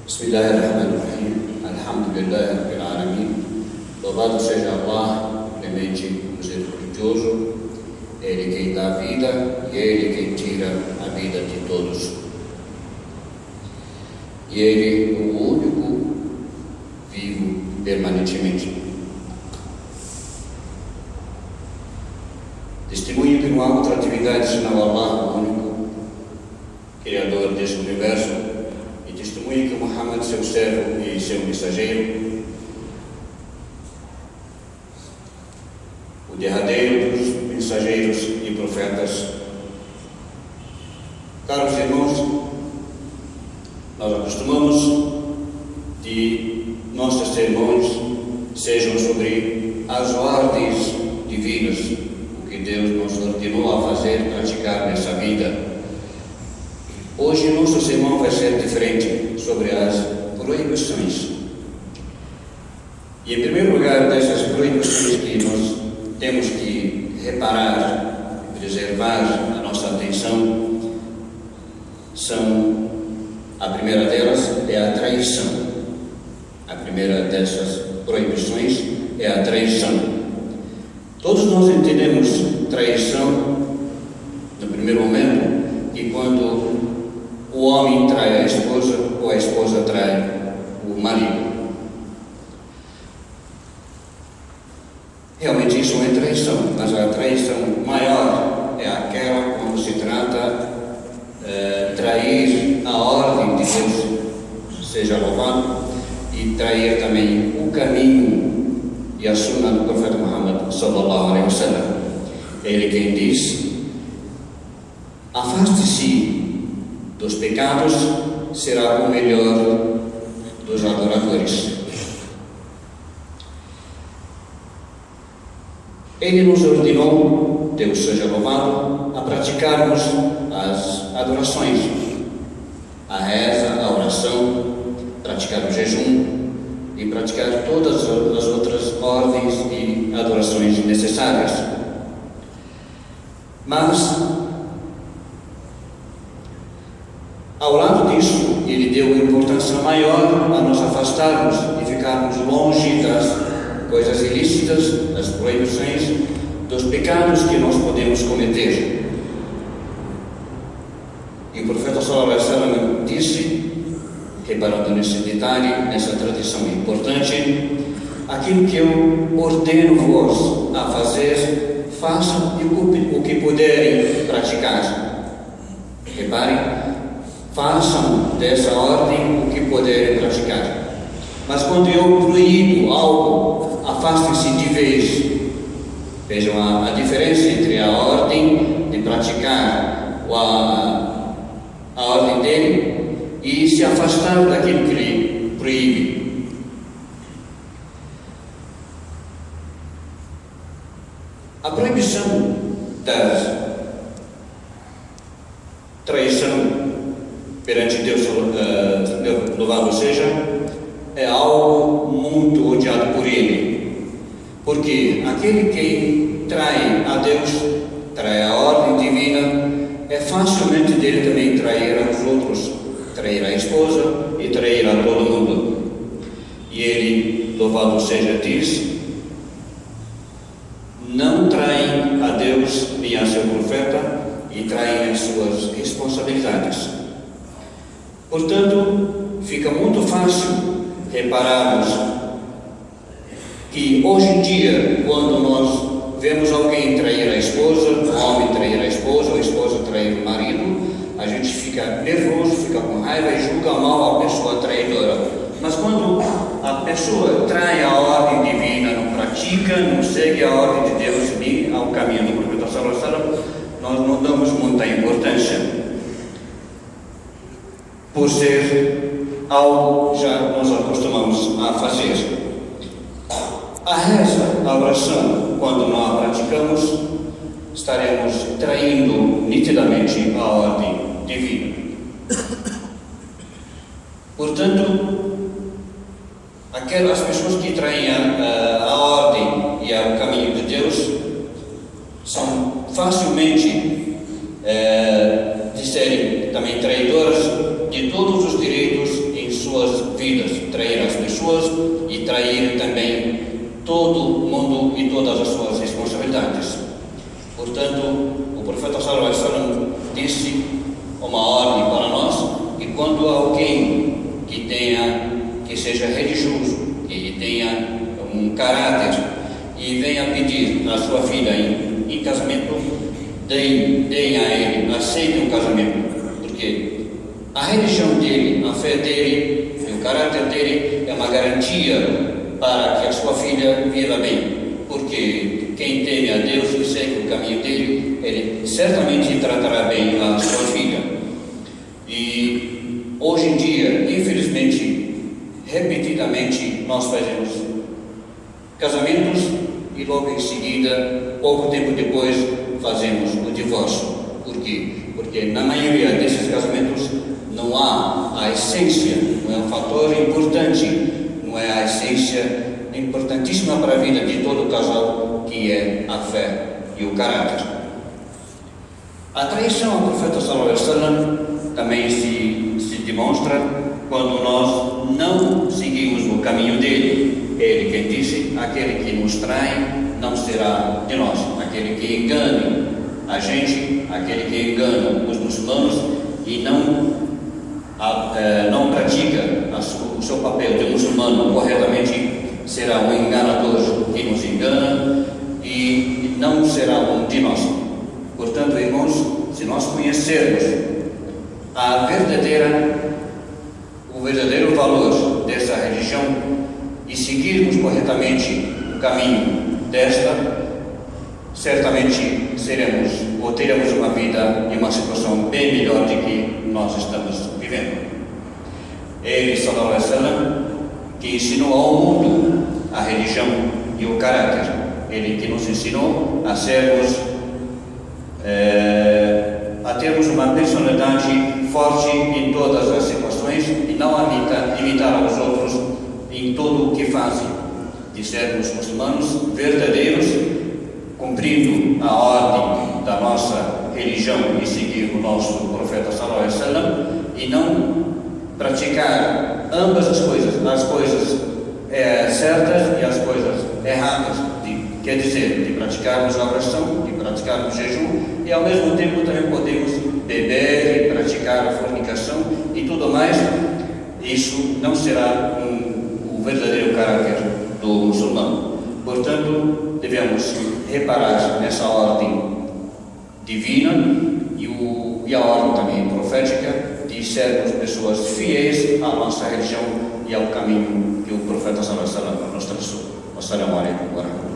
Bismillahirrahmanirrahim. Alhamdulillahi Rabbil Alamin. Louvado seja Allah, clemente, misericordioso. Ele quem dá a vida e Ele quem tira a vida de todos. E Ele, o único, vivo permanentemente. Testemunho que não há outra atividade senão Allah, o único Criador deste universo, e testemunho que Muhammad, seu servo e seu mensageiro, o derradeiro dos mensageiros e profetas. Caros irmãos, nós acostumamos de nossos sermões sejam sobre as ordens divinas, o que Deus nos ordenou a fazer, praticar nessa vida. Hoje nosso sermão vai ser diferente, sobre as proibições. E em primeiro lugar, dessas proibições que nós temos que reparar, preservar a nossa atenção, a primeira delas é a traição. A primeira dessas proibições é a traição. Todos nós entendemos traição no primeiro momento, e quando o homem trai a esposa ou a esposa trai o marido. Realmente isso é traição, mas a traição maior é aquela quando se trata trair a ordem de Deus, seja louvado, e trair também o caminho e a sunna do profeta Muhammad sallallahu alaihi wasallam. Ele quem diz: afaste-se dos pecados, será o melhor dos adoradores. Ele nos ordenou, Deus seja louvado, a praticarmos as adorações, a reza, a oração, praticar o jejum e praticar todas as outras ordens e adorações necessárias. Mas, ao lado disso, Ele deu importância maior a nos afastarmos e ficarmos longe das coisas ilícitas, das proibições, dos pecados que nós podemos cometer. E o profeta sallallahu alaihi wasallam disse, reparando nesse detalhe, nessa tradição importante: aquilo que eu ordeno-vos a fazer, façam o que puderem praticar. Reparem, façam dessa ordem o que puderem praticar. Mas quando eu proíbo algo, afastem-se de vez. Vejam a diferença entre a ordem de praticar a ordem dele e se afastar daquilo que ele proíbe. A proibição da traição perante Deus, louvado seja, é algo muito odiado por Ele, porque aquele que trai a Deus, trai a ordem divina, é facilmente dele também trair aos outros, trair a esposa e trair a todo mundo. E Ele, louvado seja, diz: não traem a Deus nem a seu profeta, e traem as suas responsabilidades. Portanto, fica muito fácil repararmos que hoje em dia, quando nós vemos alguém trair a esposa, o homem trair a esposa, ou a esposa trair o marido, a gente fica nervoso, fica com raiva e julga mal a pessoa traidora. Mas quando a pessoa trai a ordem divina, não pratica, não segue a ordem de Deus nem ao caminho do profeta sallallahu alaihi wasallam, nós não damos muita importância, por ser algo já nós acostumamos a fazer. A reza, a oração, quando não a praticamos, estaremos traindo nitidamente a ordem divina. Portanto, aquelas pessoas que traem a ordem e o caminho de Deus são facilmente de serem também traidoras de todos os direitos em suas vidas, trair as pessoas e trair também todo o mundo e todas as suas responsabilidades. Portanto, o profeta sallallahu alaihi wasallam disse uma ordem para nós que quando alguém que seja religioso, que tenha um caráter e venha pedir a sua filha em casamento, deem a ele, aceitem o casamento, porque a religião dele, a fé dele e o caráter dele é uma garantia para que a sua filha viva bem, porque quem teme a Deus e segue o caminho dele, ele certamente tratará bem a sua filha. E hoje em dia, infelizmente, repetidamente nós fazemos casamentos e logo em seguida, pouco tempo depois, fazemos o divórcio. Por quê? Porque na maioria desses casamentos não há a essência, não é um fator importante, não é a essência importantíssima para a vida de todo casal, que é a fé e o caráter. A traição ao profeta sallallahu alaihi wasallam também se demonstra quando nós não seguimos o caminho dele. Ele quem disse: aquele que nos trai não será de nós, aquele que engane a gente, aquele que engana os muçulmanos e não pratica o seu papel de muçulmano corretamente, será um enganador que nos engana e não será um de nós. Portanto, irmãos, se nós conhecermos o verdadeiro valor dessa religião e seguirmos corretamente o caminho desta, certamente teremos uma vida e uma situação bem melhor do que nós estamos vivendo. Ele, sallallahu alaihi wasallam, que ensinou ao mundo a religião e o caráter, ele que nos ensinou a termos uma personalidade forte em todas as situações e não imitar os outros em tudo o que fazem, de sermos muçulmanos verdadeiros, cumprindo a ordem da nossa religião e seguir o nosso profeta sallallahu alaihi wasallam, e não praticar ambas as coisas certas e as coisas erradas, quer dizer, de praticarmos a oração, de praticarmos o jejum, e ao mesmo tempo também podemos beber e praticar a fornicação e tudo mais. Isso não será o verdadeiro caráter do muçulmano. Portanto, devemos reparar nessa ordem divina e a ordem também profética de sermos pessoas fiéis à nossa religião e ao caminho que o profeta sallallahu alaihi wasallam nos traçou. Wassalamu alaikum wa rahmatullah.